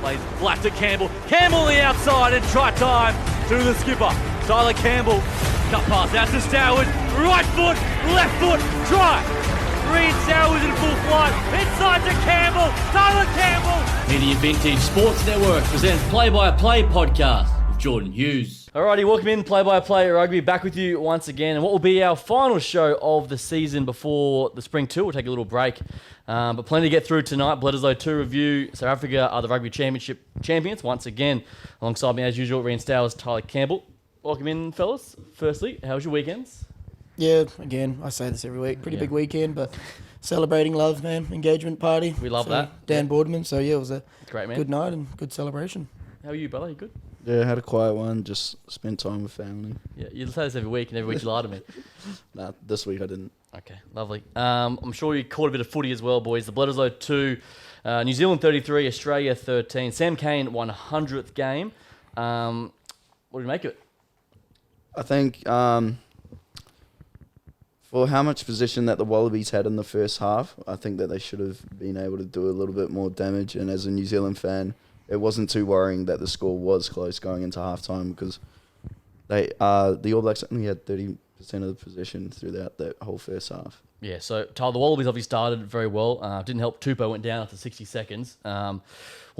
Plays flat to Campbell. Campbell on the outside and try time to the skipper. Tyler Campbell. Cut pass out to Stowers. Right foot, left foot, try. Reed Stowers in full flight. Inside to Campbell. Tyler Campbell. Media Vintage Sports Network presents Play-by-Play podcast with Jordan Hughes. Alrighty, welcome in Play-by-Play Rugby. Back with you once again. And what will be our final show of the season before the Spring Tour. We'll take a little break. But plenty to get through tonight. Bledisloe Two review. South Africa are the Rugby Championship champions once again. Alongside me, as usual, Reed Stowers, Tyler Campbell. Welcome in, fellas. Firstly, how was your weekends? Yeah, again, I say this every week. Pretty big weekend, but celebrating love, man. Engagement party. We love that. Dan Boardman. So, yeah, it was a Great, man. good night and good celebration. How are you, brother? You good? Yeah, had a quiet one. Just spent time with family. Yeah, you say this every week, and every week you lie to me. Nah, this week I didn't. Okay, lovely. I'm sure you caught a bit of footy as well, boys. The Bledisloe 2, New Zealand 33, Australia 13. Sam Cane 100th game. What do you make of it? I think for how much position that the Wallabies had in the first half, I think that they should have been able to do a little bit more damage. And as a New Zealand fan, it wasn't too worrying that the score was close going into halftime because the All Blacks only had 30% of the possession throughout that whole first half. Yeah, so Tyler, the Wallabies obviously started very well. Didn't help. Tupou went down after 60 seconds. What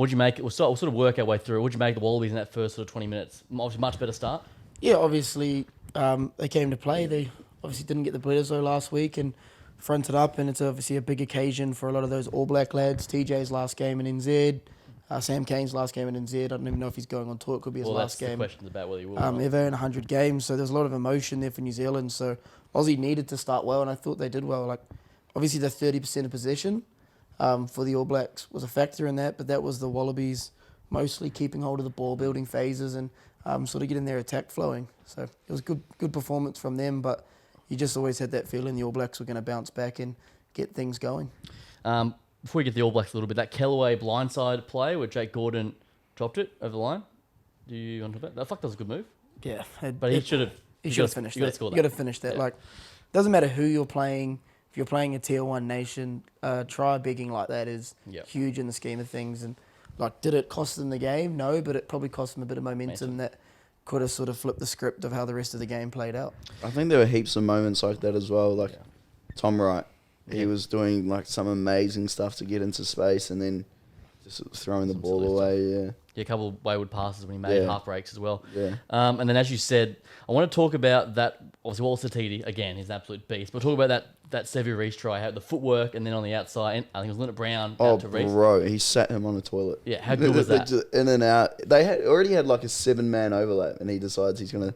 did you make? We'll sort of work our way through. What did you make of the Wallabies in that first sort of 20 minutes? Obviously, much better start. Yeah, obviously, they came to play. They obviously didn't get the Bledisloe last week and fronted up, and it's obviously a big occasion for a lot of those All Black lads. TJ's last game in NZ. Sam Cane's last game in NZ. I don't even know if he's going on tour. It could be his last game. Well, that's the questions about whether he will or not. They've earned 100 games, so there's a lot of emotion there for New Zealand. So Aussie needed to start well, and I thought they did well. Like, obviously, the 30% of possession for the All Blacks was a factor in that, but that was the Wallabies mostly keeping hold of the ball, building phases, and sort of getting their attack flowing. So it was good performance from them, but you just always had that feeling the All Blacks were going to bounce back and get things going. Before we get the All Blacks a little bit, that Kellaway blindside play where Jake Gordon dropped it over the line. Do you want to talk about that? I thought that was a good move. Yeah. But he should have finished that. You got to finish that. Yeah. Like, doesn't matter who you're playing. If you're playing a Tier 1 nation, try begging like that is huge in the scheme of things. And, like, did it cost them the game? No, but it probably cost them a bit of momentum that could have sort of flipped the script of how the rest of the game played out. I think there were heaps of moments like that as well. Like Tom Wright, he was doing like some amazing stuff to get into space and then just throwing the ball away. Yeah, a couple of wayward passes when he made half breaks as well. Yeah. And then, as you said, I want to talk about that. Obviously, Wallace Satiti, again, he's an absolute beast. But talk about that Sevu Reece try, how the footwork, and then on the outside, and I think it was Leonard Brown out to Reece. Bro, he sat him on the toilet. Yeah, how good was that? Just in and out. They already had like a 7-man overlap, and he decides he's gonna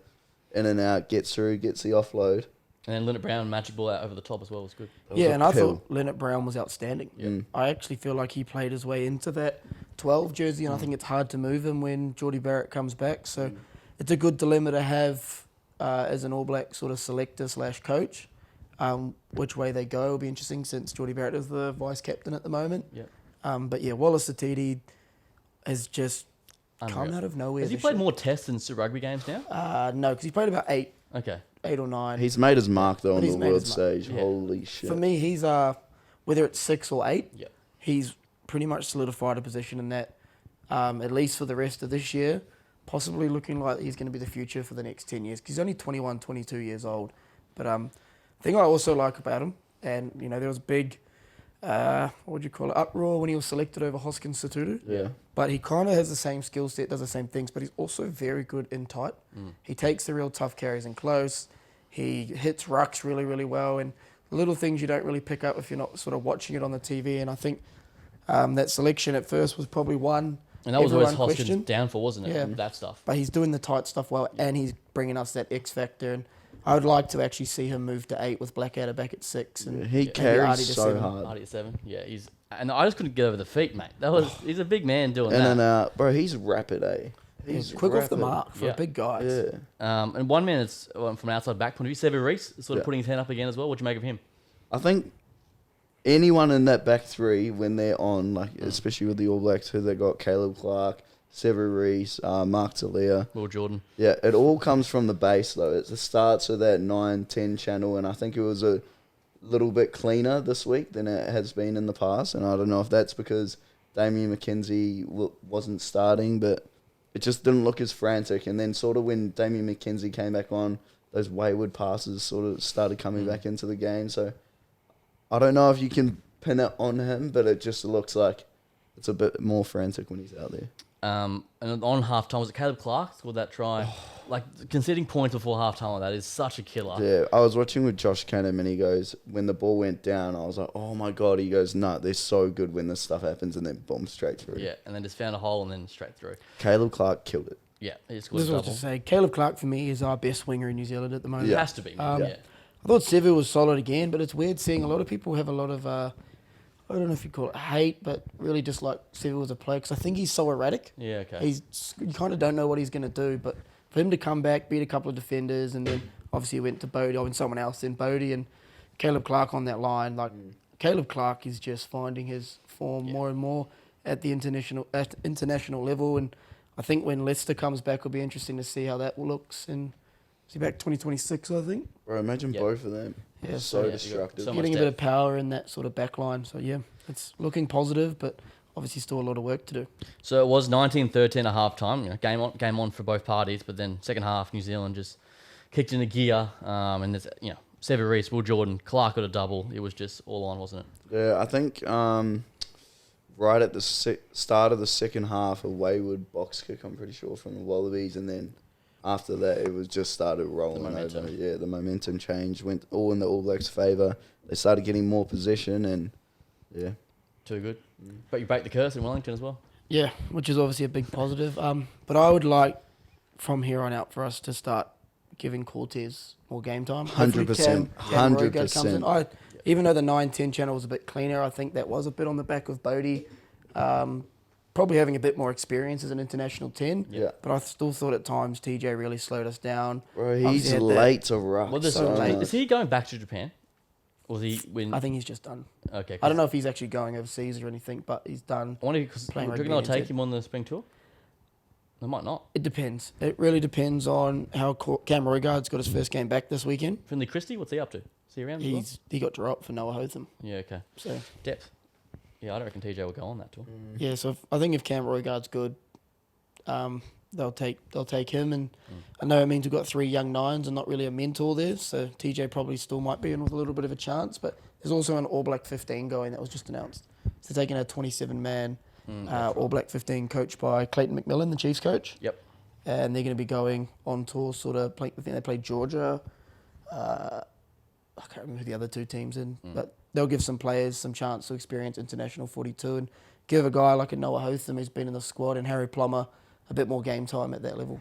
in and out, gets through, gets the offload. And then Leonard Brown, magic ball out over the top as well was good. I thought Leonard Brown was outstanding. Yeah. I actually feel like he played his way into that 12 jersey, and I think it's hard to move him when Geordie Barrett comes back. So it's a good dilemma to have as an All Black sort of selector / coach. Which way they go will be interesting since Geordie Barrett is the vice captain at the moment. Yeah. But yeah, Wallace Satiti has just come out of nowhere. Has he played more tests than Super Rugby games now? No, because he's played about 8. Okay. 8 or 9. He's made his mark though on the world stage. Yeah. Holy shit! For me, he's whether it's 6 or 8, he's pretty much solidified a position in that. At least for the rest of this year, possibly looking like he's going to be the future for the next 10 years. Because he's only 21, 22 years old. But the thing I also like about him, and there was a big uproar when he was selected over Hoskins Sotutu. Yeah. But he kind of has the same skill set, does the same things, but he's also very good in tight. He takes the real tough carries in close. He hits rucks really, really well, and little things you don't really pick up if you're not sort of watching it on the TV. And I think that selection at first was probably one. And that was always Hoskins' downfall, wasn't it? Yeah. That stuff. But he's doing the tight stuff well, and he's bringing us that X factor. And I would like to actually see him move to 8 with Blackadder back at 6. And he carries so 7. hard. Artie at 7. Yeah, and I just couldn't get over the feet, mate. He's a big man doing that. In and out. Bro, he's rapid, eh? He's quick off the mark for a big guy. Yeah. And 1 minute from an outside back point of view, Sevu Reece sort of putting his hand up again as well. What'd you make of him? I think anyone in that back three, when they're on, like especially with the All Blacks, who they got Caleb Clark, Sevu Reece, Mark Talia. Will Jordan. Yeah, it all comes from the base, though. It starts with that 9-10 channel, and I think it was a little bit cleaner this week than it has been in the past. And I don't know if that's because Damien McKenzie wasn't starting, but it just didn't look as frantic. And then sort of when Damien McKenzie came back on, those wayward passes sort of started coming back into the game. So I don't know if you can pin it on him, but it just looks like it's a bit more frantic when he's out there. And on half time, was it Caleb Clark scored that try? Like, conceding points before half time like that is such a killer. Yeah, I was watching with Josh Canham and he goes, when the ball went down, I was like, oh my God. He goes, no, they're so good when this stuff happens, and then boom, straight through. Yeah, and then just found a hole and then straight through. Caleb Clark killed it. Yeah, he scored This a is what double. to say. Caleb Clark for me is our best winger in New Zealand at the moment. It has to be, man. Yeah. I thought Sevu was solid again, but it's weird seeing a lot of people have a lot of, I don't know if you call it hate, but really just like Sevu as a player, because I think he's so erratic. Yeah, okay. You kind of don't know what he's going to do, but for him to come back, beat a couple of defenders, and then obviously he went to Bodie, and someone else, then Bodie and Caleb Clark on that line. Like Caleb Clark is just finding his form more and more at the international level, and I think when Leicester comes back, it'll be interesting to see how that looks. And is he back 2026? I think. Bro, imagine both of them. Yeah, So yeah, destructive. so much getting a bit of depth. power in that sort of back line. So yeah, it's looking positive, but obviously still a lot of work to do. So it was 19-13 at half time. You know, game on for both parties, but then second half, New Zealand just kicked into gear. And there's, you know, Sevu Reece, Will Jordan, Clark got a double. It was just all on, wasn't it? Yeah, I think right at the start of the second half, a wayward box kick, I'm pretty sure, from the Wallabies, and then after that, it was just started rolling momentum. over. Yeah, the momentum changed, went all in the All Blacks' favour. They started getting more possession, and yeah. Too good. But you break the curse in Wellington as well. Yeah, which is obviously a big positive. But I would like from here on out for us to start giving Cortez more game time. 100%. Cam Roigard comes in. 100%. Even though the 9-10 channel was a bit cleaner, I think that was a bit on the back of Bodie. Probably having a bit more experience as an international 10. Yeah. But I still thought at times TJ really slowed us down. Bro, Obviously he's had that- late to ruck. Well, So late. is he going back to Japan? Or was he when? I think he's just done. Okay. I don't know if he's actually going overseas or anything, but he's done. I wonder because do Playing you reckon rugby they'll take instead. him on the spring tour? They might not. It depends. It really depends on how Cam Roigard's got his first game back this weekend. Finley Christie, what's he up to? Is he around as well? He got dropped for Noah Hotham. Yeah, okay. So Depth. Yeah, I don't reckon TJ will go on that tour. yeah, so I think if Cam Roigard's good, they'll take him. And I know it means we've got 3 young nines and not really a mentor there. So TJ probably still might be in with a little bit of a chance. But there's also an All Black 15 going that was just announced. So they're taking a 27-man All Black 15 coached by Clayton McMillan, the Chiefs coach. Yep. And they're going to be going on tour. I think they played Georgia. I can't remember who the other 2 teams in, but they'll give some players some chance to experience international 42 and give a guy like a Noah Hotham who's been in the squad and Harry Plummer a bit more game time at that level.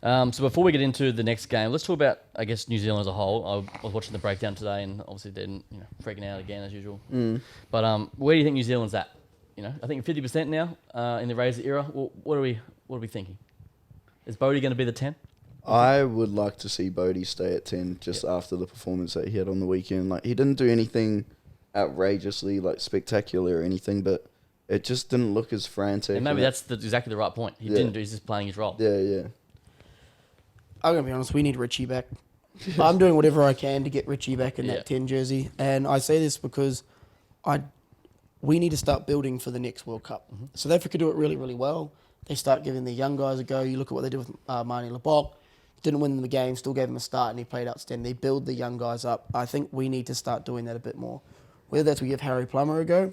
So before we get into the next game, let's talk about, I guess, New Zealand as a whole. I was watching the breakdown today, and obviously they're freaking out again as usual. But where do you think New Zealand's at? You know, I think 50% now in the Razor era. Well, what are we thinking? Is Bodie going to be the 10? I would like to see Bodie stay at 10 just after the performance that he had on the weekend. Like, he didn't do anything outrageously, like, spectacular or anything, but it just didn't look as frantic. And maybe that's exactly the right point. He didn't do. He's just playing his role. Yeah. I'm going to be honest, we need Richie back. I'm doing whatever I can to get Richie back in that 10 jersey. And I say this because we need to start building for the next World Cup. South Africa do it really, really well. They start giving the young guys a go. You look at what they did with Marnie Lebok. Didn't win the game, still gave him a start, and he played outstanding. They build the young guys up. I think we need to start doing that a bit more. Whether that's we give Harry Plummer a go,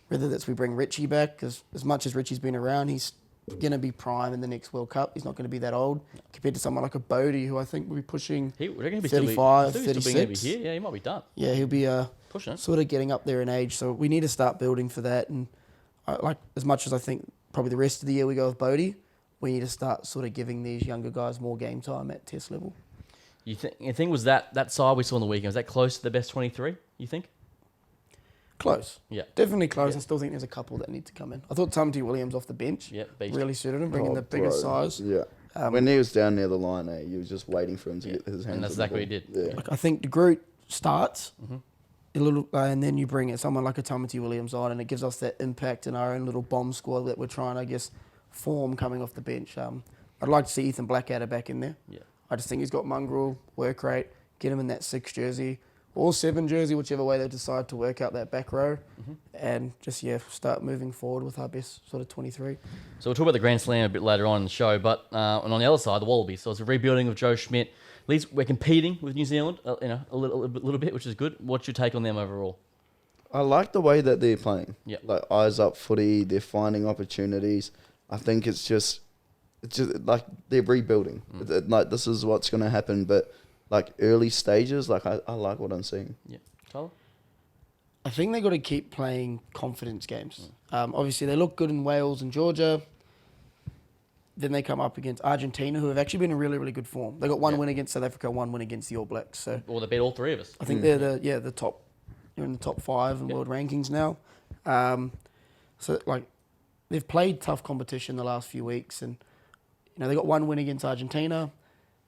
whether that's we bring Richie back, because as much as Richie's been around, he's going to be prime in the next World Cup. He's not going to be that old compared to someone like a Bodie, who I think will be pushing He reckon he'll be 35, still be 36. here. Yeah, he might be done. Yeah, he'll be Pushing it. sort of getting up there in age. So we need to start building for that. And like as much as I think probably the rest of the year we go with Bodie, we need to start sort of giving these younger guys more game time at test level. You think was that side we saw on the weekend, was that close to the best 23, you think? Close. Yeah. Definitely close. Yeah. I still think there's a couple that need to come in. I thought Tamati Williams off the bench beast. really suited him, bringing Oh, the biggest bro. size. Yeah. When he was down near the line, you was just waiting for him to get his hands. And that's on the exactly what he ball. did. Yeah. Like, I think De Groot starts a little, and then you bring it someone like a Tamati Williams on, and it gives us that impact in our own little bomb squad that we're trying, I guess, form coming off the bench. I'd like to see Ethan Blackadder back in there. Yeah. I just think he's got mongrel, work rate, get him in that 6 jersey. or 7 jersey, whichever way they decide to work out that back row, and just start moving forward with our best sort of 23. So we'll talk about the Grand Slam a bit later on in the show, but and on the other side, the Wallabies. So it's a rebuilding of Joe Schmidt. At least we're competing with New Zealand, a little bit, which is good. What's your take on them overall? I like the way that they're playing. Yeah. Like eyes up footy, they're finding opportunities. I think it's just like they're rebuilding. Like this is what's going to happen, but like early stages, like I like what I'm seeing. Yeah, Tyler? I think they got to keep playing confidence games. Obviously, they look good in Wales and Georgia. Then they come up against Argentina, who have actually been in really, really good form. They got one win against South Africa, one win against the All Blacks. So Well, they beat all three of us. I think they're the top. They're in the top 5 in world rankings now. So like they've played tough competition the last few weeks, and they got one win against Argentina.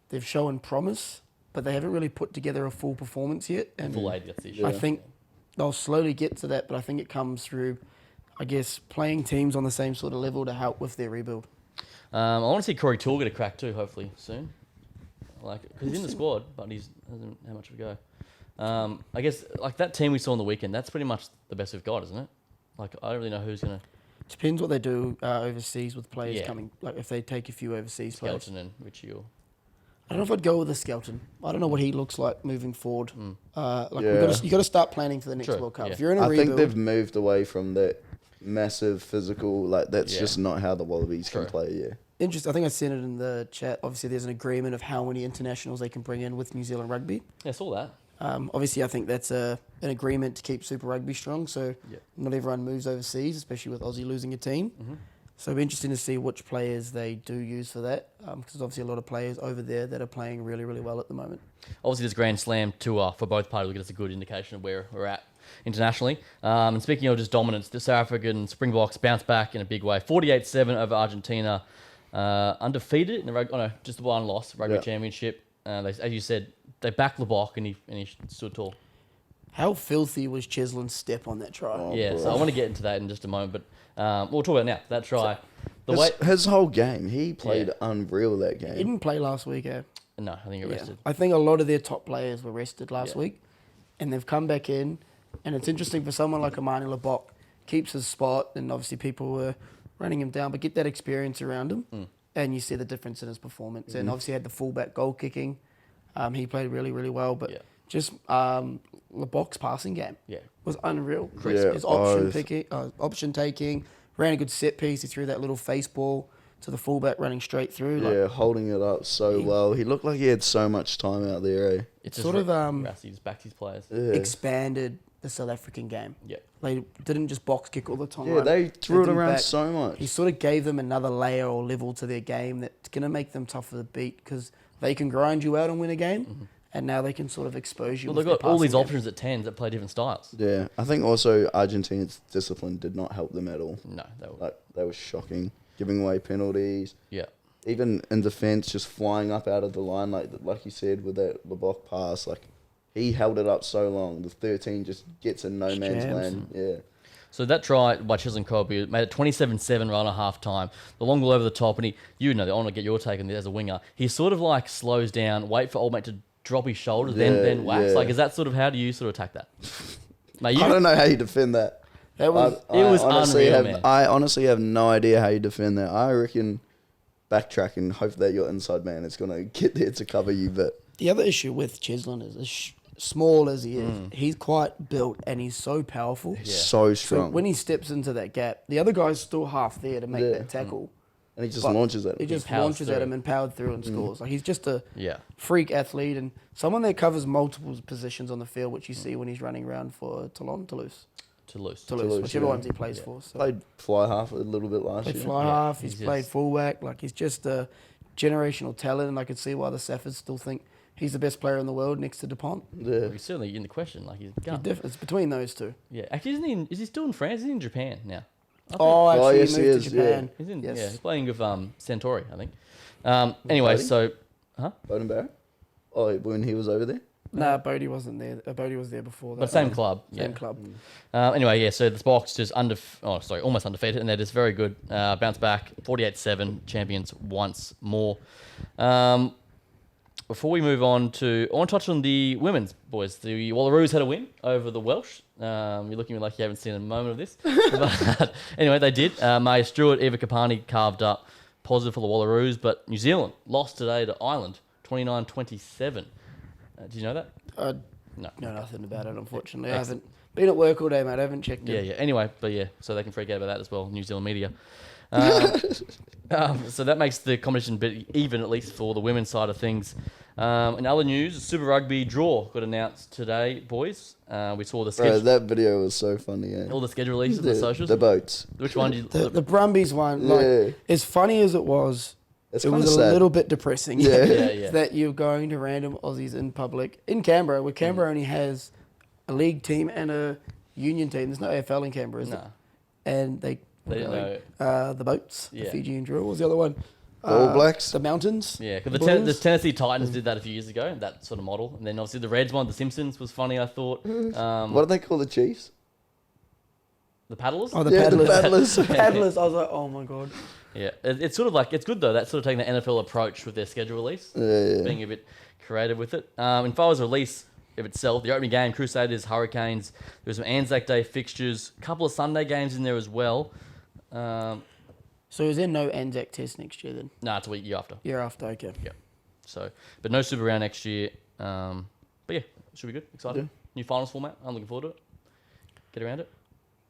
They've shown promise, but they haven't really put together a full performance yet. And Full aid, that's the issue. I think they'll slowly get to that, but I think it comes through, I guess, playing teams on the same sort of level to help with their rebuild. I want to see Corey Toole get a crack too, hopefully, soon. I like it. Because he's in the squad, but he hasn't had much of a go. I guess, like that team we saw on the weekend, that's pretty much the best we've got, isn't it? Like, I don't really know who's going to... Depends what they do overseas with players Yeah. coming. Like, if they take a few overseas players. Skelton and Richie or... I don't know if I'd go with a Skelton. I don't know what he looks like moving forward. You got to start planning for the next True, World Cup. yeah. If you're in a I rebuild, think they've moved away from that massive physical, like that's just not how the Wallabies can play, interesting. I think I sent it in the chat. Obviously, there's an agreement of how many internationals they can bring in with New Zealand Rugby. Yeah, I saw that. Obviously, I think that's an agreement to keep Super Rugby strong. So not everyone moves overseas, especially with Aussie losing a team. So it'll be interesting to see which players they do use for that, because there's obviously a lot of players over there that are playing really, really well at the moment. Obviously, this Grand Slam tour for both parties will give us a good indication of where we're at internationally. And speaking of just dominance, the South African Springboks bounced back in a big way. 48-7 over Argentina. Undefeated in the just one loss, Rugby Championship. As you said, they backed Lebok and he stood tall. How filthy was Cheslin's step on that try? So I want to get into that in just a moment, but we'll talk about it now. That try. His whole game, he played unreal that game. He didn't play last week, eh? No, I think he rested. I think a lot of their top players were rested last week, and they've come back in. And it's interesting for someone like Amani Lebok, keeps his spot, and obviously people were running him down, but get that experience around him, and you see the difference in his performance. And obviously had the fullback goal kicking. He played really, really well, but just Lebok's passing game was unreal. His option taking, ran a good set piece. He threw that little face ball to the fullback running straight through. Holding it up so well. He looked like he had so much time out there, eh? It's sort of he just backed his players. expanded the South African game. They didn't just box kick all the time. Yeah, they threw it around so much. He sort of gave them another layer or level to their game that's going to make them tougher to beat, because they can grind you out and win a game, and now they can sort of expose you. Well, they've got all these options at 10s that play different styles. Yeah, I think also Argentina's discipline did not help them at all. No, They were shocking, giving away penalties. Yeah. Even in defence, just flying up out of the line, like you said, with that Lebok pass, like he held it up so long. The 13 just gets in no man's land. Yeah. So that try by Cheslin Colby made it 27-7 right at half time. The long ball over the top, and I want to get your take on this as a winger. He sort of like slows down, wait for old mate to drop his shoulders, then whacks. Like, is that sort of, how do you sort of attack that? Mate, I don't know how you defend that. It was unreal, man. I honestly have no idea how you defend that. I reckon backtrack and hope that your inside man is going to get there to cover you. But the other issue with Cheslin is, as small as he is, he's quite built and he's so powerful. He's so strong. So when he steps into that gap, the other guy's still half there to make that tackle. And he just launches at him. He just launches at him and powered through and scores. Like, he's just a freak athlete and someone that covers multiple positions on the field, which you see when he's running around for Toulouse, whichever ones he plays for. So played fly half a little bit last year. Fly half, he's played fullback. Like, he's just a generational talent, and I could see why the Saffers still think he's the best player in the world next to Dupont. Well, he's certainly in the question. Like, he's gun. It's between those two. Yeah, actually, is he still in France? Is he in Japan now? Actually, yes, he moved to Japan. He's in, he's playing with Centauri, I think. Anyway, so... Bowden Barrett? Oh, when he was over there? Nah, Bodie wasn't there. Bodie was there before that. But same club. Same club. Anyway, so the Boks just almost undefeated, and they're just very good. Bounce back, 48-7, champions once more. before we move on I want to touch on the women's, boys. The Wallaroos had a win over the Welsh. You're looking like you haven't seen a moment of this. But anyway, they did. Maya Stewart, Eva Kapani carved up positive for the Wallaroos, but New Zealand lost today to Ireland, 29-27. Did you know that? No. Know nothing about it, unfortunately. I haven't been at work all day, mate. I haven't checked Yeah, it. yeah. Anyway, but yeah, so they can freak out about that as well, New Zealand media. So that makes the competition a bit even, at least for the women's side of things. In other news, Super Rugby draw got announced today, boys. We saw the Bro, schedule, that video was so funny, yeah. all the schedule releases on the socials. The boats. Which one did you... The Brumbies one, like, Yeah. as funny as it was It's a kind of sad. little bit depressing. Yeah. Yeah. That you're going to random Aussies in public. In Canberra, where Canberra only has a league team and a union team. There's no AFL in Canberra, is No. there? And they didn't the boats, Yeah. the Fijian drill. What was the other one? The All Blacks? The Mountains. Yeah, because the Blues. Tennessee Titans did that a few years ago, that sort of model. And then obviously the Reds one, the Simpsons, was funny, I thought. What do they call the Chiefs? The Paddlers? Oh, the Yeah, the paddlers. Paddlers. The paddlers. I was like, oh my god. Yeah, it's sort of like, it's good though, that's sort of taking the NFL approach with their schedule release. Yeah. Being a bit creative with it. In Fire's release of itself, the opening game, Crusaders, Hurricanes, there was some Anzac Day fixtures, a couple of Sunday games in there as well. So is there no Anzac test next year then? Nah, it's a week year after. Year after, okay. Yeah. So, but no Super Round next year. But yeah, should be good. Excited. Yeah. New finals format. I'm looking forward to it. Get around it.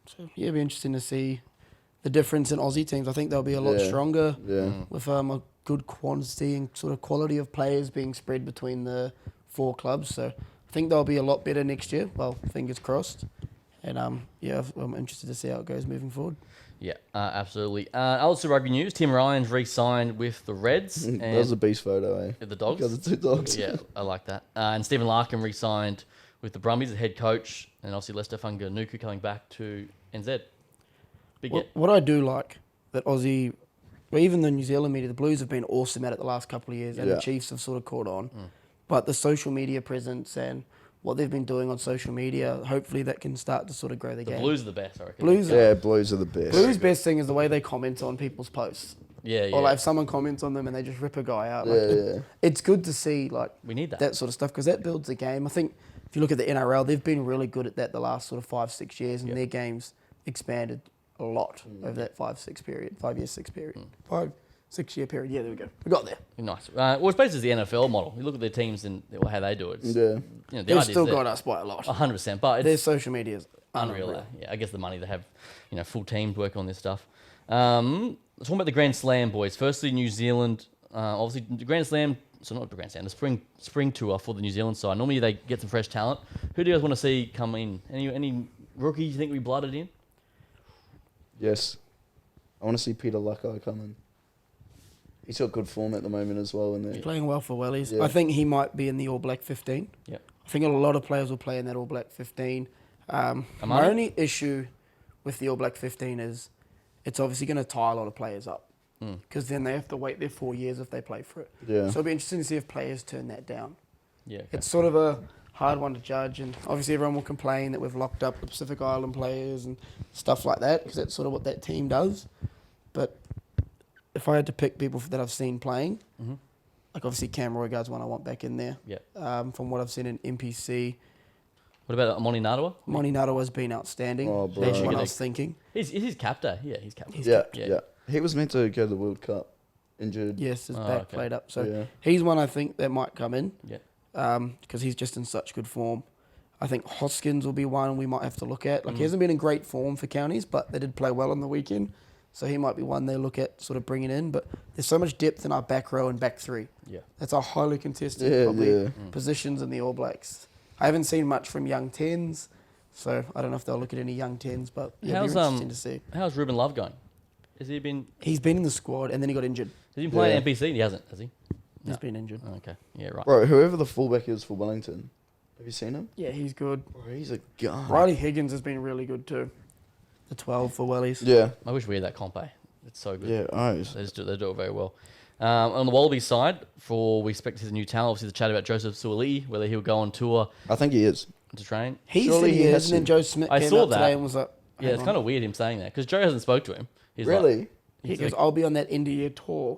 So yeah, it'll be interesting to see the difference in Aussie teams. I think they'll be a lot Yeah. stronger Yeah. with a good quantity and sort of quality of players being spread between the 4 clubs. So I think they'll be a lot better next year. Well, fingers crossed. And yeah, I'm interested to see how it goes moving forward. Yeah, absolutely. Other Super Rugby news: Tim Ryan's re-signed with the Reds and That was a beast photo, eh? the Dogs. Got the 2 dogs. Yeah, I like that. And Stephen Larkin re-signed with the Brumbies, the head coach, and obviously Lester Funganuku coming back to NZ. Big get. What I do like that Aussie, well, even the New Zealand media, the Blues have been awesome at it the last couple of years, and Yeah. the Chiefs have sort of caught on. But the social media presence and what they've been doing on social media, hopefully that can start to sort of grow the The game. Blues are the best, I reckon. Blues Yeah, Blues are the best. Blues' best thing is the way they comment on people's posts. Yeah, yeah. Or like if someone comments on them and they just rip a guy out. Like, Yeah. It's good to see like We need that. that sort of stuff because that builds the game. I think if you look at the NRL, they've been really good at that the last sort of 5-6 years, and their games expanded a lot over that 5-6 period, 5 year 6 period, 5-6 year period. Yeah, there we go. We got there. Nice. Well, it's basically the NFL model. You look at their teams and how they do it. It's, Yeah. You know, the They've idea's still there. got us by a lot. 100%, but Their it's social media is unreal. unreal. Yeah, I guess the money they have, full teams working on this stuff. Talking about the Grand Slam, boys. Firstly, New Zealand. Obviously, the Grand Slam. So not the Grand Slam. The spring tour for the New Zealand side. Normally they get some fresh talent. Who do you guys want to see come in? Any rookies you think we blooded in? Yes. I want to see Peter Luckeye come in. He's got good form at the moment as well. He's playing well for Wellies. Yeah. I think he might be in the All Black 15. Yeah. I think a lot of players will play in that All Black 15. My Amani? only issue with the All Black 15 is it's obviously going to tie a lot of players up because then they have to wait their 4 years if they play for it. Yeah. So it'll be interesting to see if players turn that down. Yeah. Okay. It's sort of a hard one to judge, and obviously everyone will complain that we've locked up the Pacific Island players and stuff like that because that's sort of what that team does. But if I had to pick people that I've seen playing, like obviously Cam Roygaard's one I want back in there. Yeah. From what I've seen in NPC, What about Moni Narawa? Moni Narawa has been outstanding. Oh, bro. That's what Yeah. I was thinking. He's captain. Yeah, he's captain. He's Yeah, Yeah. yeah. He was meant to go to the World Cup, injured. Yes, his Oh, back okay. played up. So Yeah. he's one I think that might come in Yeah. because he's just in such good form. I think Hoskins will be one we might have to look at. Like Mm. he hasn't been in great form for counties, but they did play well on the weekend. So he might be one they look at sort of bringing in. But there's so much depth in our back row and back three. Yeah. That's our highly contested Yeah, probably yeah. positions in the All Blacks. I haven't seen much from young 10s, so I don't know if they'll look at any young 10s, but yeah, it'll be interesting to see. How's Ruben Love going? Has he been He's been in the squad and then he got injured. playing Yeah. NPC? He hasn't, has he? He's No. been injured. Oh, okay. Yeah, right. Bro, whoever the fullback is for Wellington, have you seen him? Yeah, he's good. Bro, he's a gun. Riley Higgins has been really good too. The 12 for Wellies. Yeah. I wish we had that comp, eh? It's so good. Yeah, oh, They do it very well. On the Wallabies side, we expect his new talent, obviously the chat about Joseph Suaalii, whether he'll go on tour I think he is. to train. He Surely said he he has is, and then to. Joe Smith I came saw out that. today and was like, Yeah, it's kind of weird him saying that because Joe hasn't spoke to him. He's Really? He goes, I'll be on that end of year tour.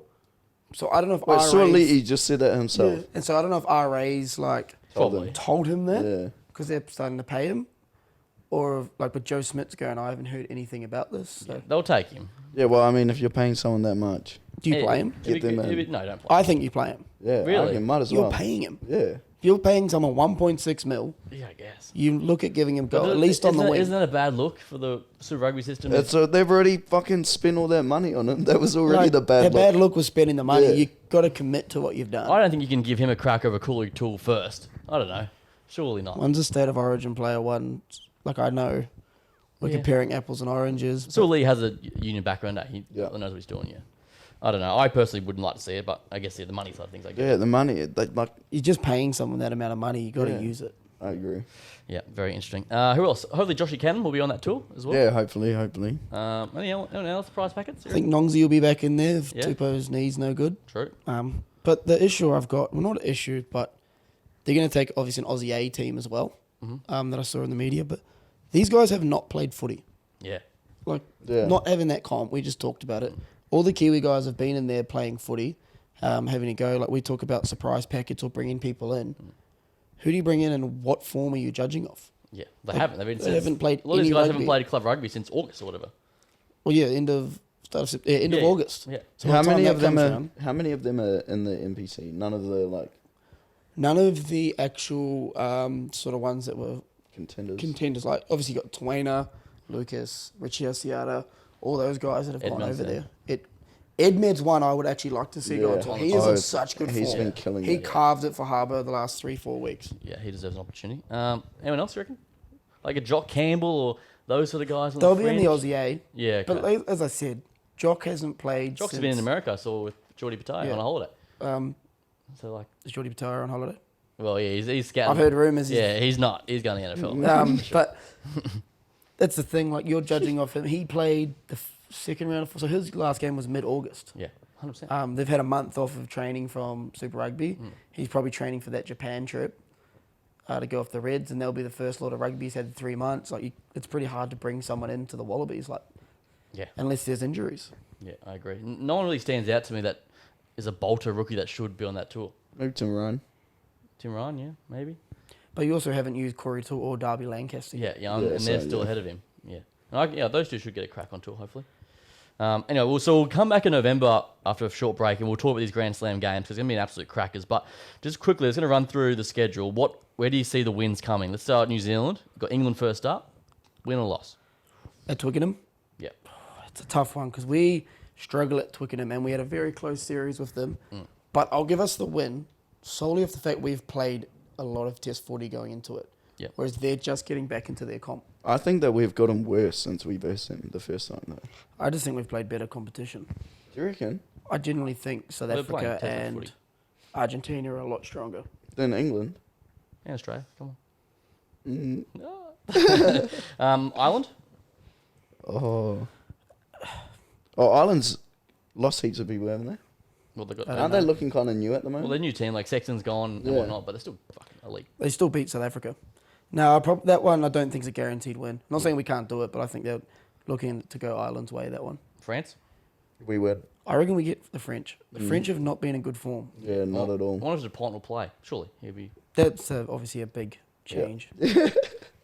So I don't know if Wait, RAs... surely he just said that himself. Yeah. And so I don't know if RAs, like, Probably. told him that Yeah. because they're starting to pay him. Or, if, like, with Joe Smith's going, I haven't heard anything about this. So. They'll take him. Yeah, well, I mean, if you're paying someone that much, Do you play him? Get them in. No, don't play. I think you play him. yeah, Really? I reckon might as You're well. paying him. Yeah. If you're paying someone 1.6 mil, Yeah, I guess. you look at giving him But goal, at least on the wing. Isn't that a bad look for the Super Rugby system? They've already fucking spent all that money on him. That was already Like, the bad look. bad look was spending the money. Yeah. You got to commit to what you've done. I don't think you can give him a crack over Cooley Tool first. I don't know. Surely not. One's a state of origin player. One, like I know, we're Yeah. comparing apples and oranges. So Lee has a union background. He Yeah. knows what he's doing. Yeah. I don't know. I personally wouldn't like to see it, but I guess the money side of things. I get. Yeah, the money. Like, You're just paying someone that amount of money. You got to Yeah. use it. I agree. Yeah, very interesting. Who else? Hopefully, Joshy Cannon will be on that tour as well. Yeah, hopefully. Anyone else prize packets? I think Nongzi will be back in there if Yeah. Tupou's knee's no good. True. But the issue I've got, well, not an issue, but they're going to take obviously an Aussie A team as well. That I saw in the media, but these guys have not played footy. Yeah. Like, Yeah. not having that comp, we just talked about it. All the Kiwi guys have been in there playing footy, having a go. Like, we talk about surprise packets or bringing people in. Who do you bring in and what form are you judging off? Yeah. They haven't. They haven't played A lot of these any guys rugby. haven't played club rugby since August or whatever. Well, yeah, end of August. Yeah. So how by the time many that of them comes are? around- How many of them are in the NPC? None of the like None of the actual sort of ones that were contenders. like obviously you got Twainer, Lucas, Richie Asiata, all those guys that have gone Edmund's over there. there. Edmed's one I would actually like to see go Yeah. to. He is Oh, in such good he's form. been killing He it. carved it for Harbour the last 3-4 weeks. Yeah, he deserves an opportunity. Anyone else, you reckon? Like a Jock Campbell or those sort of guys on They'll the be in the fringe? Aussie A. Yeah, okay. But like, as I said, Jock hasn't played Jock's since... been in America, I saw with Geordie Bataille Yeah. on a holiday. Um, So, like, is Jordy Bataille on holiday? well, yeah, he's scouting. I've heard rumours. Yeah, he's not. He's going to the NFL. But that's the thing. Like, you're judging off him. He played the second round of... So his last game was mid-August. Yeah, 100%. They've had a month off of training from Super Rugby. He's probably training for that Japan trip to go off the Reds, and they'll be the first lot of rugby he's had in 3 months. Like, it's pretty hard to bring someone into the Wallabies, like, Yeah. unless there's injuries. Yeah, I agree. No one really stands out to me that is a bolter rookie that should be on that tour. Maybe Tim Ryan. Tim Ryan, yeah, maybe. But you also haven't used Corey Toole or Darby Lancaster. Yeah, yet. young, Yeah, and they're so, still yeah. ahead of him. Yeah, and those two should get a crack on tour, hopefully. Anyway, we'll come back in November after a short break, and we'll talk about these Grand Slam games because it's going to be an absolute crackers. But just quickly, let's going to run through the schedule. Where do you see the wins coming? Let's start New Zealand. We've got England first up. Win or loss? At Twickenham, Yeah. it's a tough one because we struggle at Twickenham, and we had a very close series with them. But I'll give us the win solely off the fact we've played a lot of Test 40 going into it. Yep. Whereas they're just getting back into their comp. I think that we've gotten worse since we versed them the first time, though. I just think we've played better competition. Do you reckon? I genuinely think South They're playing Africa Test and footy. Argentina are a lot stronger. Then England. And Australia, come Mm. on. Ireland? Oh, Ireland's lost heaps of people, haven't they? Well, they got. I don't Aren't know. they looking kind of new at the Well, moment? their new team, like Sexton's gone and Yeah. whatnot, but they're still fucking elite. They still beat South Africa. No, that one I don't think is a guaranteed win. I'm not saying we can't do it, but I think they're looking to go Ireland's way, that one. France? We win. I reckon we get the French. The French have not been in good form. Yeah, not at I all. wonder if DuPont will play. Surely he'll be. That's obviously a big change.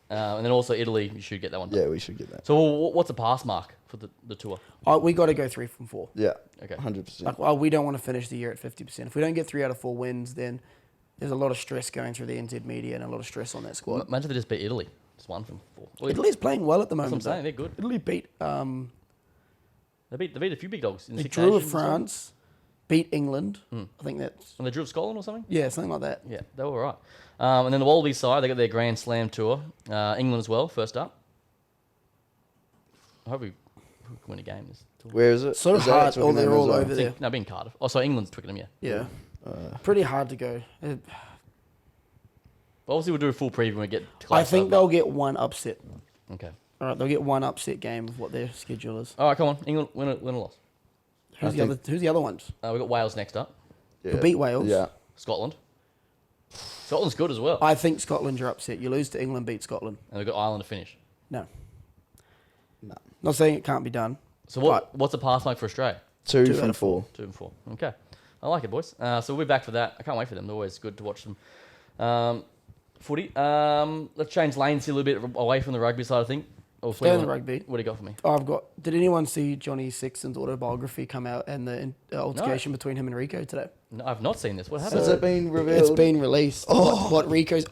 And then also Italy, you should get that one done. Yeah, we should get that. So what's a pass mark for the tour? We got to go 3 from 4. Yeah, Okay. 100%. Like, we don't want to finish the year at 50%. If we don't get 3 out of 4 wins, then there's a lot of stress going through the NZ media and a lot of stress on that squad. Imagine they just beat Italy. Just 1 from 4. Well, Italy's playing well at the That's moment. what I'm saying. though. They're good. Italy beat They beat a few big dogs in they Six drew with Nations as well. France, beat England. I think that's And they drew with Scotland or something. yeah, something like that. Yeah, they were all right. And then the Wallabies side, they got their Grand Slam tour. England as well, first up. I hope we can win a game this tour. Where is it? So Is that hard. at Twickenham they're as all well? over there. No, being Cardiff. Oh, sorry, England's Twickenham, yeah. Yeah, pretty hard to go. But obviously, we'll do a full preview when we get closer. I think they'll get one upset. Okay. All right, they'll get one upset game of what their schedule is. All right, come on. England, win or loss. Who's the other ones? We've got Wales next up. Yeah. beat Wales. Yeah. Scotland. Scotland's good as well. I think Scotland are upset. You lose to England, beat Scotland. And we've got Ireland to finish. No, No. not saying it can't be done. So what's a pass mark for Australia? 2 2 out from of 4. 4. 2 and 4. Okay. I like it, boys. So we'll be back for that. I can't wait for them. They're always good to watch them. Footy. Let's change lanes here a little bit away from the rugby side, I think. Stay on the rugby. What do you got for me? Did anyone see Johnny Sexton's autobiography come out and the altercation between him and Rico today? No, I've not seen this. What happened? Has it been revealed? It's been released. What Rico's...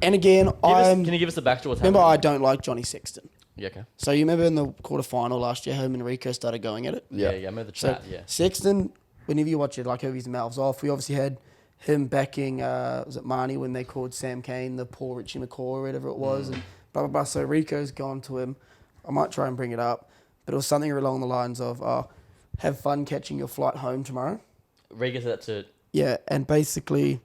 And again, can you give us the backstory? What's remember, happening? I don't like Johnny Sexton. Yeah, okay. So you remember in the quarterfinal last year, him and Rico started going at it? Yeah, I remember the chat, yeah. Sexton, whenever you watch it, like how his mouth's off, we obviously had him backing, was it Marnie when they called Sam Cane the poor Richie McCaw or whatever it was, and blah, blah, blah. So Rico's gone to him. I might try and bring it up, but it was something along the lines of, have fun catching your flight home tomorrow. Rico said that to... Yeah, and basically...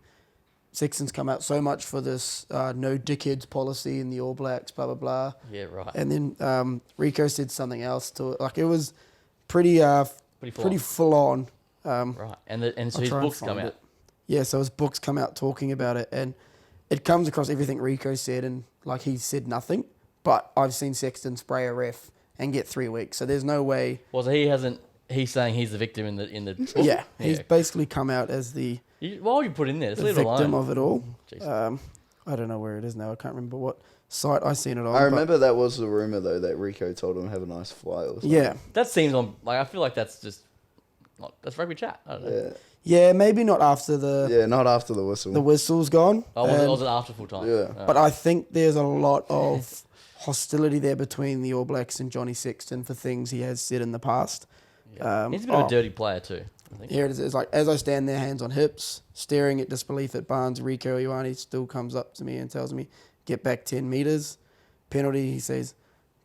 Sexton's come out so much for this no dickheads policy in the All Blacks, blah, blah, blah. Yeah, right. And then Rico said something else to it. Like, it was pretty full on. Right. And so his books come out. Yeah, so his books come out talking about it. And it comes across everything Rico said. And, like, he said nothing. But I've seen Sexton spray a ref and get 3 weeks. So there's no way... Well, so he's saying he's the victim in the book? Yeah, he's basically come out as the... Why would you put in there? Just the leave it victim alone. of it all. I don't know where it is now. I can't remember what site I seen it on. I remember that was the rumor though that Rico told him have a nice flight or something. Yeah, that seems on. Like I feel like that's just that's rugby chat. I don't know. Yeah, maybe not after the not after the whistle. the whistle's gone. Oh, was it after full time? Yeah. But I think there's a lot of hostility there between the All Blacks and Johnny Sexton for things he has said in the past. Yeah. He's a bit of a dirty player too. I think. Here it is. It's like, as I stand there, hands on hips, staring at disbelief at Barnes, Rico Ioane still comes up to me and tells me, get back 10 metres. Penalty, he says,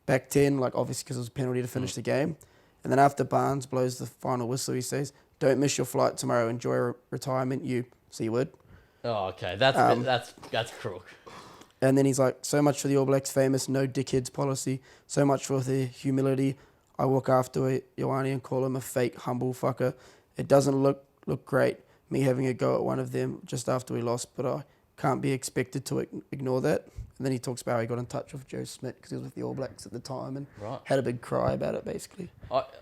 back 10, like obviously because it was a penalty to finish the game. And then after Barnes blows the final whistle, he says, don't miss your flight tomorrow. Enjoy retirement, you C-word. Oh, okay. That's crook. And then he's like, so much for the All Blacks' famous no dickheads policy. So much for their humility. I walk after Ioane and call him a fake, humble fucker. It doesn't look great, me having a go at one of them just after we lost, but I can't be expected to ignore that. And then he talks about how he got in touch with Joe Smith because he was with the All Blacks at the time and had a big cry about it, basically.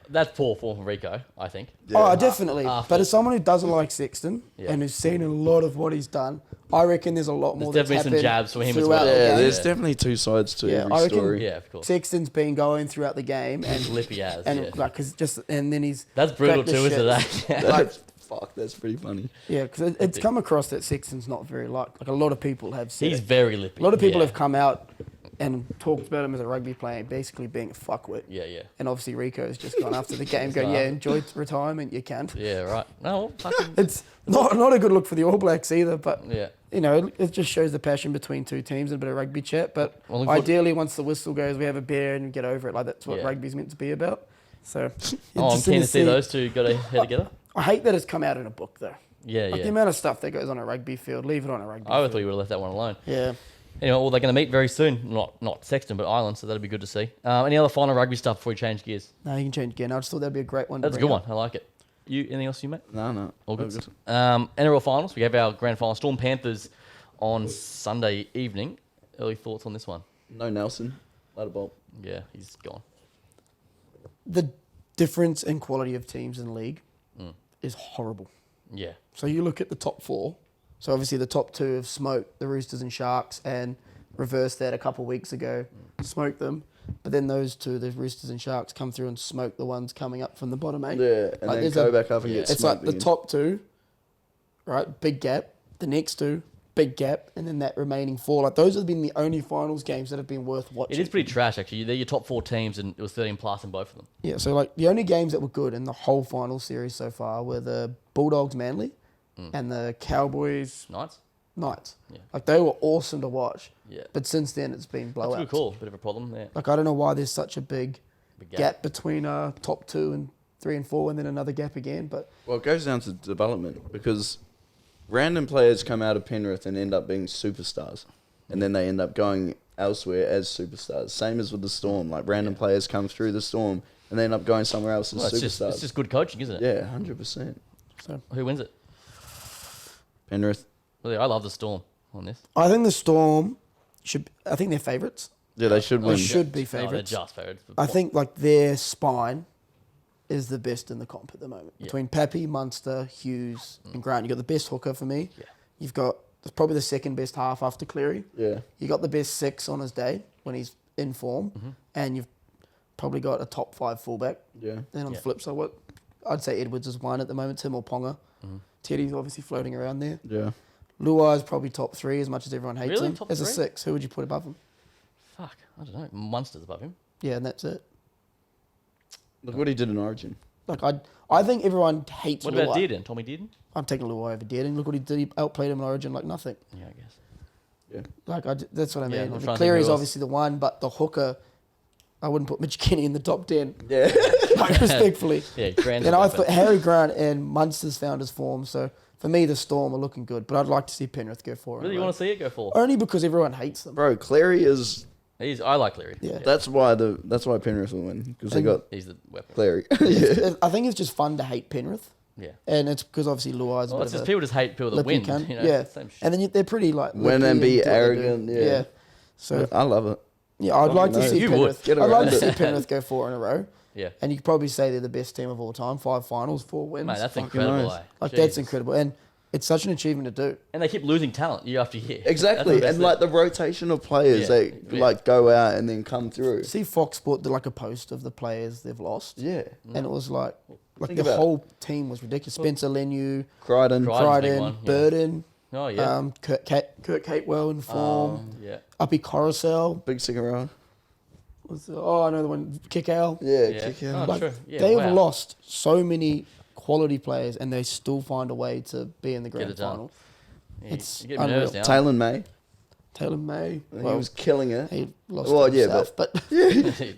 That's poor form from Rico, I think. Yeah. Oh, definitely. But as someone who doesn't like Sexton and who's seen a lot of what he's done, I reckon there's a lot more that's happened. There's definitely some jabs for him as well. well. Yeah, there's definitely two sides to every story. Yeah, of course. Sexton's been going throughout the game and lippy as, and then he's that's brutal too, isn't it? That's pretty funny. Yeah, because it's come across that Sexton's not very like a lot of people have said. He's very lippy. A lot of people have come out and talked about him as a rugby player, basically being a fuckwit. Yeah, yeah. And obviously Rico's just gone after the game, going, enjoy retirement, you can't. Yeah, right. No, fucking... It's not a good look for the All Blacks either, but yeah. You know, it just shows the passion between two teams and a bit of rugby chat. But ideally, once the whistle goes, we have a beer and get over it. Like that's what rugby's meant to be about. So, I'm keen to see those two go head together. I hate that it's come out in a book though. Yeah, the amount of stuff that goes on a rugby field, leave it on a rugby field. I thought you would have left that one alone. Yeah. Anyway, well, they're going to meet very soon. Not Sexton, but Ireland, so that'll be good to see. Any other final rugby stuff before we change gears? No, you can change again. I just thought that'd be a great one. That's a good one. I like it. Anything else you, mate? No. All good. NRL Finals. We have our grand final. Storm Panthers on Sunday evening. Early thoughts on this one? No Nelson. Let a bolt. Yeah, he's gone. The difference in quality of teams in the league is horrible. Yeah. So you look at the top four. So obviously the top two have smoked the Roosters and Sharks and reversed that a couple of weeks ago, smoked them. But then those two, the Roosters and Sharks, come through and smoke the ones coming up from the bottom eight. Yeah, and then go back up and get smoked. It's like the top two, right? Big gap. The next two, big gap. And then that remaining four. Like those have been the only finals games that have been worth watching. It is pretty trash, actually. They're your top four teams, and it was 13 plus in both of them. Yeah, so like the only games that were good in the whole final series so far were the Bulldogs Manly and the Cowboys Knights. Yeah. Like they were awesome to watch. Yeah. But since then it's been blowouts. That's a good call. Bit of a problem there. Like I don't know why there's such a big gap between top 2 and 3 and 4 and then another gap again. But well, it goes down to development because random players come out of Penrith and end up being superstars. And then they end up going elsewhere as superstars. Same as with the Storm. Like random players come through the Storm and they end up going somewhere else as superstars. It's just good coaching, isn't it? Yeah, 100%. So who wins it? Penrith. Really, I love the Storm on this. I think the Storm I think they're favourites. Yeah, they should win. They should be favourites. They're just favourites. I think like their spine is the best in the comp at the moment. Between Pappy, Munster, Hughes, and Grant, you got the best hooker for me. Yeah. You've got probably the second best half after Cleary. Yeah. You got the best 6 on his day when he's in form, and you've probably got a top 5 fullback. Yeah. Then on the flip side, I'd say Edwards is 1 at the moment. Tim or Ponga. Teddy's obviously floating around there. Yeah. Luai's probably top 3 as much as everyone hates Really? him. Top As a 3? 6, who would you put above him? Fuck, I don't know. Munster's above him. Yeah, and that's it. Look what he did in Origin. Like I think everyone hates What Luai. about Dearden? Tommy Dearden? I'm taking Luai over Dearden. Look what he did. He outplayed him in Origin like nothing. Yeah, I guess. Yeah. Like that's what I Yeah, mean. I'm trying to think Cleary's who else. obviously the one, but the hooker, I wouldn't put Mitch Kenny in the top 10. Yeah. Like respectfully. Yeah, Grant's And I weapon. thought Harry Grant and Munster's found his form. So for me, the Storm are looking good, but I'd like to see Penrith go for it. Really, you want to see it go for? Only because everyone hates them. Bro, Cleary is. I like Cleary. Yeah. That's why Penrith will win because they And- got He's the weapon. Cleary. Yeah. I think it's just fun to hate Penrith, Yeah. and it's because obviously Luai's a Well, bit it's of just a people just hate people that lippy win. cunt. You know? Yeah, Same shit. and then they're pretty like Win lippy and be do what they do. arrogant, yeah. So I love it. yeah, I'd like to nice. see You would. Penrith. Get I'd like around to see it. Penrith go 4 in a row, Yeah. and you could probably say they're the best team of all time. 5 finals, 4 wins. Mate, that's fucking incredible. nice. Eh? Like that's Jesus. incredible, and it's such an achievement to do. And they keep losing talent year after year. Exactly, That's and the best like the rotation of players Yeah. that Yeah. like go out and then come through. See, Fox Sport did like a post of the players they've lost, Yeah, and it was like Think the about it. whole team was ridiculous. Spencer Lenu, Crichton. Crichton. Crichton's big Crichton, one, yeah. Burden, Oh yeah. Kurt Catewell in form, Yeah. Uppy Coruscant. Big stick around. I know the one, Kickow. Yeah, Yeah. kick out. Oh, Like, true. Yeah, they wow. have lost so many quality players, and they still find a way to be in the Get grand it done. final. Yeah, It's you get me nervous now. Taylor May. Taylor May, He was killing it. he lost Well, to yeah, himself, but Pride.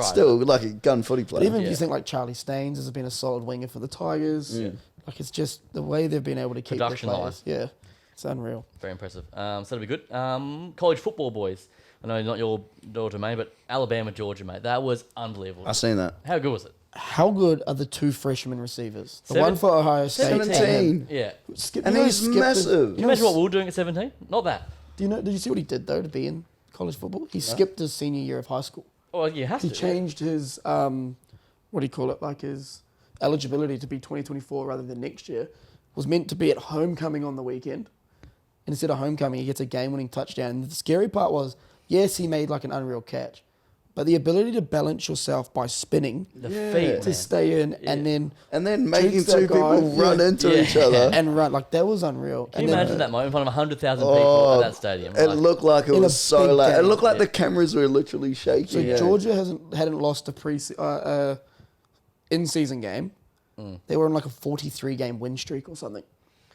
Still like a gun footy player. But even if Yeah. you think like Charlie Staines has been a solid winger for the Tigers, like it's just the way they've been able to keep their Production players. Yeah, it's unreal. Very impressive. So that'll be good. College football, boys. I know not your daughter, mate, but Alabama, Georgia, mate. That was unbelievable. I seen that. How good was it? How good are the 2 freshman receivers? The Seven- one for Ohio State, 17. Yeah. Skip, And you know he's Skip is- massive. Can you imagine what we were doing at 17? Not that. Did you see what he did though to be in college football? He skipped his senior year of high school. Oh, you have He to. changed his what do you call it? Like his eligibility to be 2024 rather than next year. Was meant to be at homecoming on the weekend. And instead of homecoming, he gets a game-winning touchdown. And the scary part was, yes, he made like an unreal catch, but the ability to balance yourself by spinning The Yeah. feet, to man. stay in Yeah. and then making Jinx that 2 people guy. run Yeah. into Yeah. each other. and run like that was unreal. Can and you then, imagine that moment in front of 100,000 people at that stadium? It Like, looked like it In a was so big loud. It game. looked like Yeah. the cameras were literally shaking. So Yeah. Georgia hadn't lost a in-season game. They were on like a 43-game win streak or something.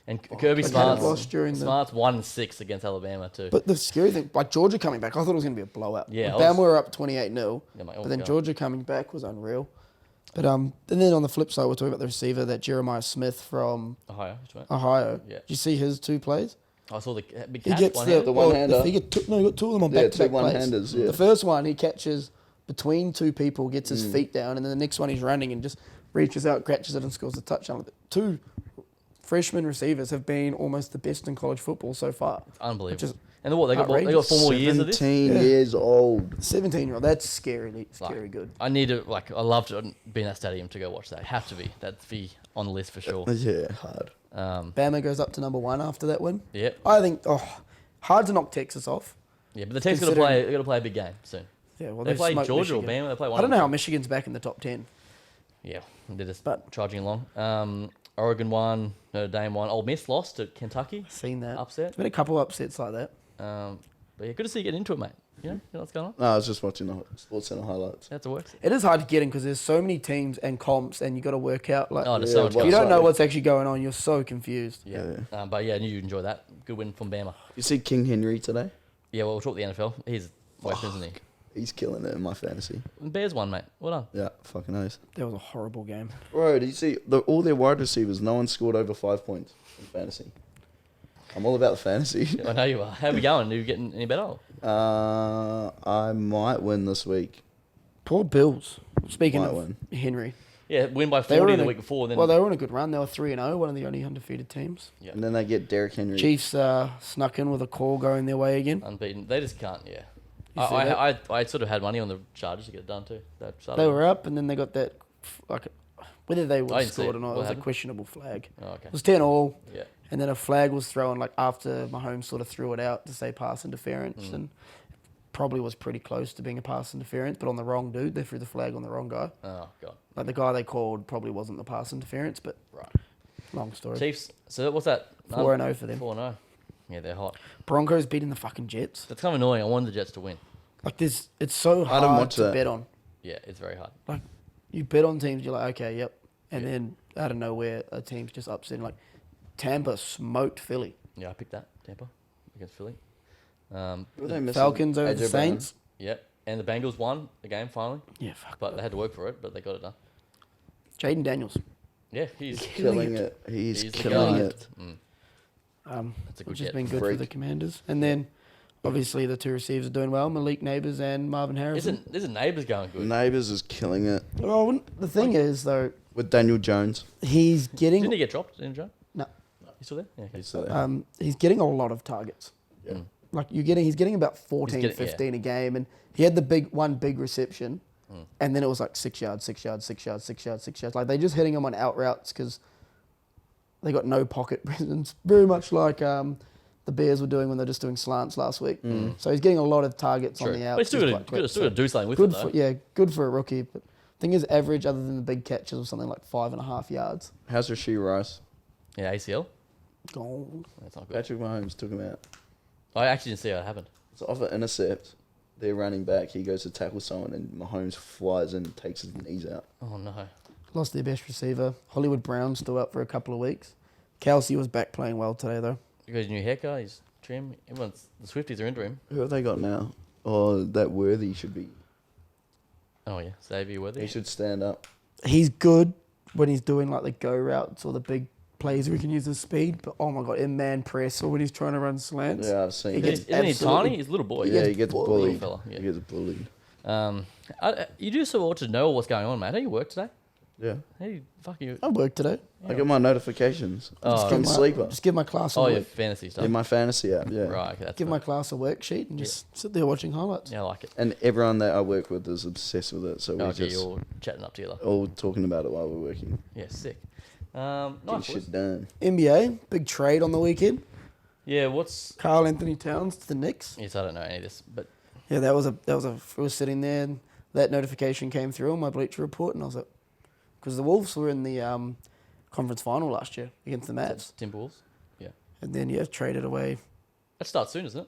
and Kirby Like, Smart's, hadn't lost during the- Smart's 1-6 against Alabama, too. But the scary thing, like Georgia coming back, I thought it was going to be a blowout. Yeah, Like, I Bama was- were up 28-0, Yeah, mate, but then God. Georgia coming back was unreal. But and then on the flip side, we're talking about the receiver, that Jeremiah Smith from Ohio, which one? Ohio. Yeah. Did you see his 2 plays? I saw the big He catch, gets one-handed. The one-hander. He got two of them on Yeah, back-to-back 2 one-handers, plays. yeah. The first one, he catches between 2 people, gets his feet down, and then the next one he's running and just reaches out, catches it, and scores a touchdown. 2 freshman receivers have been almost the best in college football so far. Unbelievable. Just And what, they got 4 outrageous. more years of this? 17 Yeah. years old. 17-year-old, that's scary Like, good. I need to, I love to be in that stadium to go watch that. Have to be. That'd be on the list for sure. Yeah, hard. Bama goes up to number 1 after that win. Yeah. I think, hard to knock Texas off. Yeah, but the team's got to Considering- play a big game soon. Yeah, well, They play smoked Georgia or Michigan. Bama. They play one. I don't know of how them. Michigan's back in the top 10. Yeah, they're just But- charging along. Oregon won, Notre Dame won. Ole Miss lost to Kentucky. Seen that. Upset. There's been a couple of upsets like that. But yeah, good to see you getting into it, mate. You know what's going on? No, I was just watching the Sports Center highlights. That's what works. It is hard to get in because there's so many teams and comps, and you got to work out like. Oh, there's Yeah, so much well, if you going don't on. know what's actually going on, you're so confused. Yeah. But yeah, you enjoy that. Good win from Bama. You see King Henry today? Yeah, well, we'll talk the NFL. He's weapon, isn't he? He's killing it in my fantasy. And Bears won, mate. Well done. Yeah, fucking nice. That was a horrible game. Bro, did you see all their wide receivers? No one scored over 5 points in fantasy. I'm all about the fantasy. I know you are. How are we going? Are you getting any better? I might win this week. Poor Bills. Speaking Might of win. Henry, Yeah, win by they were 40 in the a- week before. Then well, they were on a good run. They were 3-0, one of the only undefeated teams. yeah, And then they get Derrick Henry. Chiefs snuck in with a call going their way again. unbeaten. They just can't. Yeah. You see that? I sort of had money on the Chargers to get it done too. They were up, and then they got that Whether they I were didn't see scored it. or not, What it was a happened? questionable flag. Oh, okay. It was 10-all. Yeah. And then a flag was thrown like after Mahomes sort of threw it out to say pass interference, and probably was pretty close to being a pass interference, but on the wrong dude. They threw the flag on the wrong guy. Oh, God. Like the guy they called probably wasn't the pass interference, but Right. long story. Chiefs. So what's that? 4-0 for them. 4-0. Yeah, they're hot. Broncos beating the fucking Jets. That's kind of annoying. I wanted the Jets to win. Like this, it's so I didn't hard watch to that. bet on. Yeah, it's very hard. Like you bet on teams, you're like, okay, yep, and Yeah. then out of nowhere, a team's just upsetting. Like Tampa smoked Philly. Yeah, I picked that. Tampa against Philly. Were they missing Falcons over AJ the Brown? Saints. Yep. And the Bengals won the game finally, Yeah, fuck. but they had to work for it, but they got it done. Jaden Daniels. Yeah, he's Killing it. He's He's the killing guy. it. That's a good Which has get. been good for Freak. the Commanders. And then, obviously, the two receivers are doing well. Malik Neighbours and Marvin Harrison. Isn't Neighbours going good? Neighbours is killing it Oh, the thing is, though, with Daniel Jones. he's getting... Didn't he get dropped? Didn't John? No. You still there? Yeah. Okay. He's still there. He's getting a lot of targets. Yeah. Like, he's getting about 14, He's getting- 15 a game. And he had the one big reception. And then it was like 6 yards, 6 yards, 6 yards, 6 yards, 6 yards. Like, they're just hitting him on out routes because they got no pocket presence. Very much like the Bears were doing when they're just doing slants last week. So he's getting a lot of targets True. on the out. But he's still just going quite quick. to do something with Good it, though. for, yeah, good for a rookie. But thing is, average other than the big catches was something like 5.5 yards. How's Rasheed Rice? Yeah, ACL. Gone. That's not good. Patrick Mahomes took him out. I actually didn't see how it happened. It's off an intercept. They're running back. He goes to tackle someone, and Mahomes flies in and takes his knees out. Oh, no. Lost their best receiver. Hollywood Brown's still out for a couple of weeks. Kelsey was back playing well today, though. You got his new haircut, his trim. The Swifties are into him. Who have they got now? Oh, that Worthy should be. Oh, yeah. Xavier Worthy. He should stand up. He's good when he's doing like the go routes or the big plays where he can use his speed. But oh my god, in man press or when he's trying to run slants. Yeah, I've seen. He it. gets Isn't he absolutely- tiny? He's a little boy. Yeah, he gets bullied. Little fella, yeah. He gets bullied. You do so ought to know what's going on, mate. How do you work today? Yeah. How do you fuck you? I work today. I get my notifications. Oh, From Give my- Sleeper. Just give my class a Oh, work. your fantasy stuff. In my fantasy app, yeah. Right, okay, that's Give fine. my class a worksheet and just sit there watching highlights. Yeah, I like it. And everyone that I work with is obsessed with it, so we're Oh, okay, just you're all chatting up together. all talking about it while we're working. Yeah, sick. Getting Nice. shit boys. done. NBA, big trade on the weekend. Yeah, what's... Carl Anthony Towns to the Knicks. Yes, I don't know any of this, but... Yeah, that was I was sitting there and that notification came through on my Bleacher Report and I was like, because the Wolves were in the conference final last year against the Mavs. Timberwolves. Yeah. And then, yeah, traded away. That starts soon, isn't it?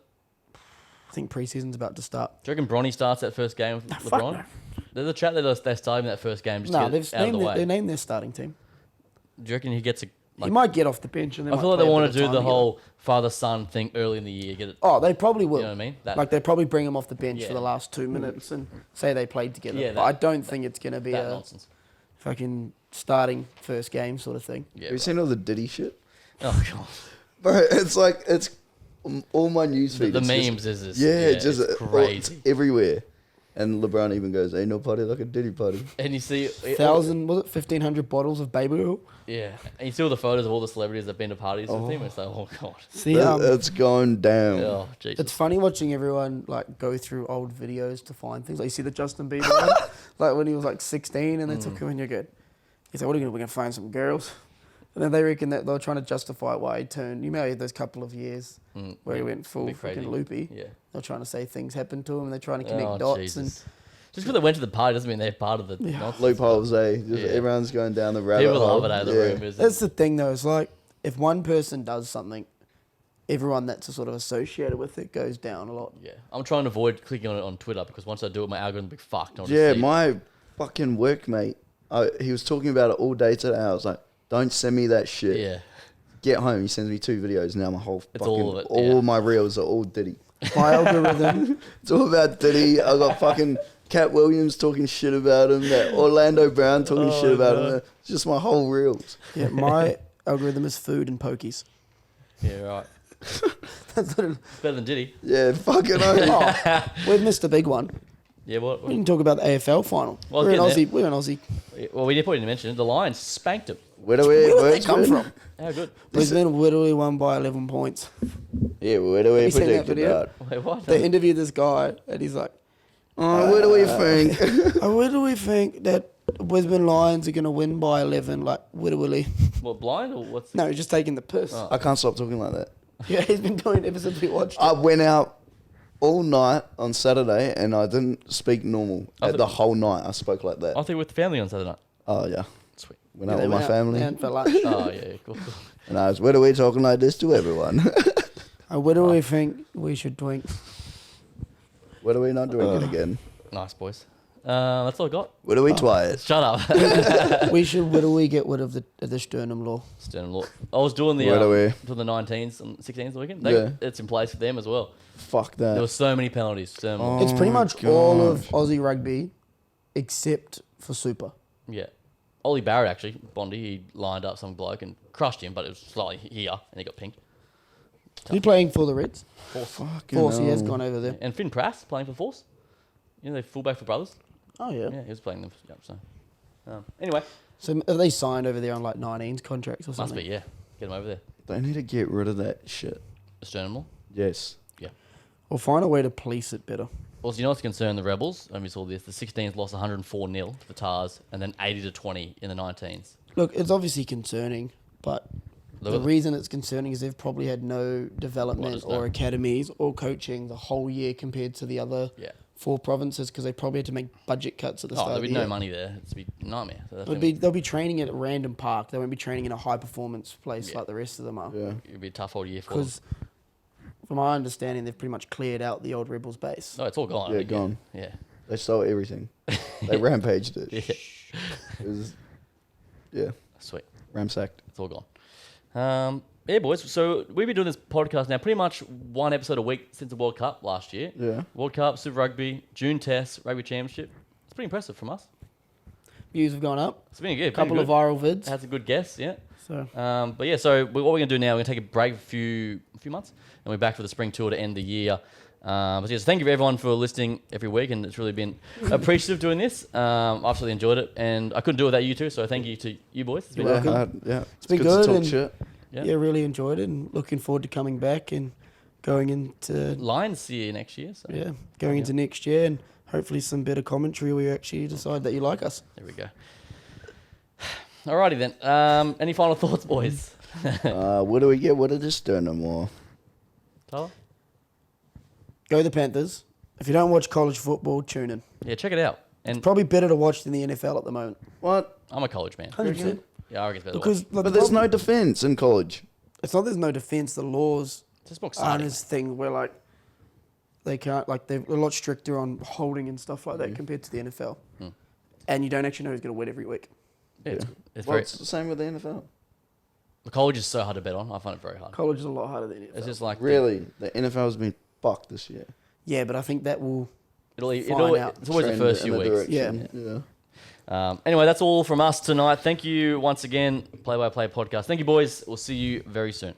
I think preseason's about to start. Do you reckon Bronny starts that first game with fuck LeBron? no. There's a chat that they're starting that first game just No, to they've get out of named the way. they named their starting team. Do you reckon he gets a... He might get off the bench and then I feel like they want to do the whole father-son thing early in the year. Get it. Oh, they probably will. You know what I mean? That- Like they probably bring him off the bench Yeah. for the last 2 minutes and say they played together. Yeah, but I don't think it's gonna be that a nonsense. fucking starting first game sort of thing. Yeah. Have you seen all the Diddy shit? Oh god. Bro, it's like, it's all my news The feed. it's just- memes is this. Yeah, it's just crazy. it's everywhere. And LeBron even goes, ain't no party like a Diddy party. And you see, 1,500 bottles of baby oil. yeah, and you see all the photos of all the celebrities that've been to parties with him. It's like, oh god. See, It's going down. Oh Jesus. it's funny watching everyone like go through old videos to find things. Like you see the Justin Bieber one, like when he was like 16 and they took him and you're good. He's like, what are we gonna find some girls? And then they reckon that they're trying to justify why he turned. You know, he had those couple of years where he went full bit crazy. fucking loopy. Yeah. They're trying to say things happened to him and they're trying to connect Oh dots. Jesus. Just because they went to the party doesn't mean they're part of the nonsense. Loopholes, eh? Just Yeah. everyone's going down the rabbit People hole. love it out of the Yeah. room. And Is that's the thing though. It's like if one person does something, everyone that's sort of associated with it goes down a lot. Yeah, I'm trying to avoid clicking on it on Twitter because once I do it, my algorithm will be fucked. I'll just Yeah, see- my fucking workmate, he was talking about it all day today. I was like, don't send me that shit. Yeah. Get home, he sends me 2 videos. Now my whole It's fucking, all of it, all yeah. my reels are all Diddy. My algorithm, It's all about Diddy. I got fucking Cat Williams talking shit about him. That Orlando Brown talking shit about him. It's just my whole reels. yeah, my algorithm is food and pokies. Yeah, right. That's what it, Better than Diddy. Yeah, fucking oath. oh, we've missed a big one. Yeah, what? We didn't talk about the AFL final. Well, we're in getting Aussie. We're in Aussie. Well, we did probably mention it. The Lions spanked him. Where do Where we did they come from? How good? Brisbane literally won by 11 points. Yeah, where do we you seen that predict video? that? Wait, what? They interviewed this guy and he's like, Oh, where do we think? where do we think that Brisbane Lions are going to win by 11, like Willy. What, blind or what's? No, he's just taking the piss. Oh. I can't stop talking like that. Yeah, he's been doing it ever since we watched I it. went out all night on Saturday and I didn't speak normal. The whole night I spoke like that. I think with the family on Saturday night. Oh, yeah. Sweet. Went out with my family. And for lunch. Oh yeah, cool. And I was, where are we talking like this to everyone? Where do we think we should drink? What are we not doing it again? Nice boys. That's all I got. What are we twice? Shut up. Where do we get rid of the sternum law? Sternum law. I was doing the Where do we? doing the 19s and 16s the weekend. Yeah. It's in place for them as well. Fuck There that. were so many penalties. It's pretty my much all of gosh. Aussie rugby except for Super. Yeah. Ollie Barrett actually, Bondi, he lined up some bloke and crushed him, but it was slightly here and he got pink. Is he playing for the Reds? Fucking Force, he has hell. gone over there. And Finn Prass playing for Force. You know, they fullback for Brothers. Oh, yeah. Yeah, he was playing them. Yeah, so. Anyway, So are they signed over there on like 19s contracts or must something? be, yeah. Get him over there. They need to get rid of that shit. The sternum law. Yes. Yeah. Or find a way to police it better. Also, you know what's concerned the Rebels? And we saw this. The 16s lost 104-0 to the Tars and then 80-20 in the 19s. Look, it's obviously concerning, but Look the at reason it's concerning is they've probably had no Well, development there's or no- academies or coaching the whole year compared to the other Yeah. 4 provinces because they probably had to make budget cuts at the start Oh, of there'll the be no year. money there. It's be a nightmare. So that's They'll be training at a random park. They won't be training in a high performance place Yeah. like the rest of them are. Yeah. it'll be a tough old year for them. Because from my understanding, they've pretty much cleared out the old Rebels base. No, it's all gone. I Yeah, think, gone. Yeah. They stole everything. They rampaged it. Yeah. It was, yeah, Sweet. ramsacked. It's all gone. Yeah, boys. So we've been doing this podcast now pretty much one episode a week since the World Cup last year. Yeah. World Cup, Super Rugby, June Test, Rugby Championship. It's pretty impressive from us. Views have gone up. It's been good. A couple of viral vids. Had some good guests, yeah. So But yeah, so what we're going to do now, we're going to take a break for a few months, and we're back for the spring tour to end the year. But yes, thank you everyone for listening every week, and it's really been appreciative doing this. I've absolutely enjoyed it, and I couldn't do it without you two, so thank you to you boys. It's been You're welcome. It's been good good to talk and- shit. yeah, really enjoyed it and looking forward to coming back and going into Lions year next year. So going into next year and hopefully some better commentary where you actually decide that you like us. there we go. Alrighty then. Any final thoughts, boys? What do we get? What are the sternum or? Tyler? Go the Panthers. If you don't watch college football, tune in. Yeah, check it out. And Probably better to watch than the NFL at the moment. What? I'm a college man. 100%. Yeah, I reckon it's better. Because Because like, But the there's no problem- defense in college. it's not there's no defense. The laws it's just more aren't exciting. as thing where like they can't like they're a lot stricter on holding and stuff like that compared to the NFL. And you don't actually know who's going to win every week. Yeah, it's Well, very. it's the same with the NFL. The college is so hard to bet on. I find it very hard. College is a lot harder than the NFL. It's just like Really, the NFL has been fucked this year. Yeah, but I think that will. It'll Find out. it's always the Trend first in few a weeks. direction. Yeah. Anyway, that's all from us tonight. Thank you once again, Play by Play podcast. Thank you, boys. We'll see you very soon.